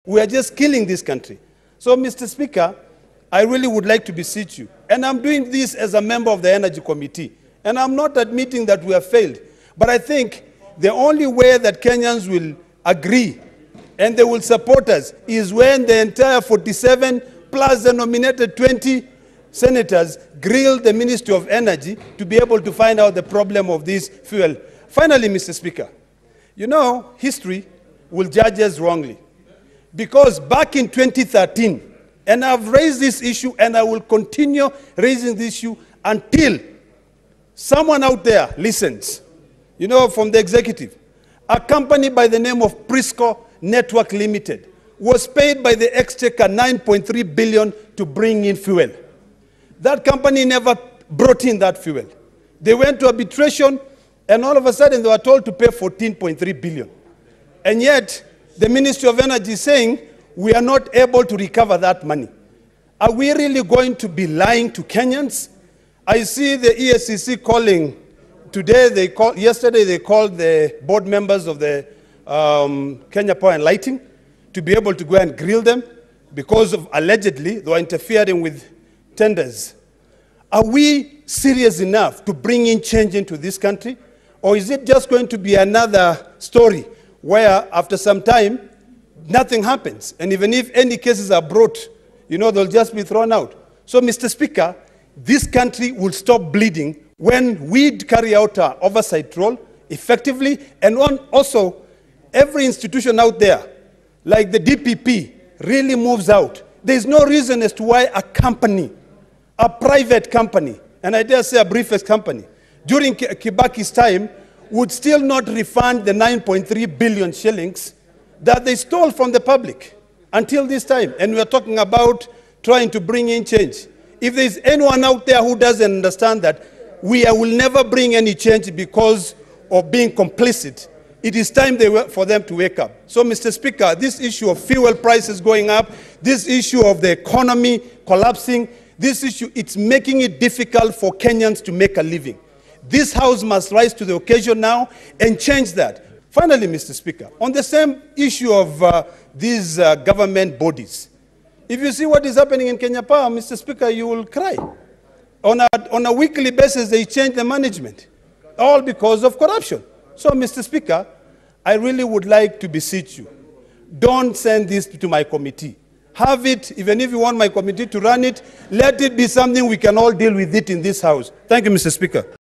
We are just killing this country. So, Mr. Speaker, I really would like to beseech you, and I'm doing this as a member of the Energy Committee, and I'm not admitting that we have failed, but I think the only way that Kenyans will agree and they will support us is when the entire 47 plus the nominated 20 senators grill the Ministry of Energy to be able to find out the problem of this fuel. Finally, Mr. Speaker, you know, history will judge us wrongly. Because back in 2013, and I've raised this issue and I will continue raising this issue until someone out there listens, you know, from the executive. A company by the name of Prisco Network Limited was paid by the Exchequer 9.3 billion to bring in fuel. That company never brought in that fuel. They went to arbitration and all of a sudden they were told to pay 14.3 billion. And yet, the Ministry of Energy is saying we are not able to recover that money. Are we really going to be lying to Kenyans? I see the ESCC calling today. Yesterday they called the board members of the Kenya Power and Lighting to be able to go and grill them because of allegedly they were interfering with tenders. Are we serious enough to bring in change into this country? Or is it just going to be another story where after some time, nothing happens? And even if any cases are brought, you know, they'll just be thrown out. So, Mr. Speaker, this country will stop bleeding when we carry out our oversight role effectively, and also every institution out there, like the DPP, really moves out. There's no reason as to why a company, a private company, and I dare say a briefest company, during Kibaki's time, would still not refund the 9.3 billion shillings that they stole from the public until this time. And we are talking about trying to bring in change. If there's anyone out there who doesn't understand that, we will never bring any change because of being complicit. It is time for them to wake up. So, Mr. Speaker, this issue of fuel prices going up, this issue of the economy collapsing, this issue, it's making it difficult for Kenyans to make a living. This House must rise to the occasion now and change that. Finally, Mr. Speaker, on the same issue of these government bodies, if you see what is happening in Kenya Power, Mr. Speaker, you will cry. On a weekly basis, they change the management, all because of corruption. So, Mr. Speaker, I really would like to beseech you, don't send this to my committee. Have it, even if you want my committee to run it, let it be something we can all deal with it in this House. Thank you, Mr. Speaker.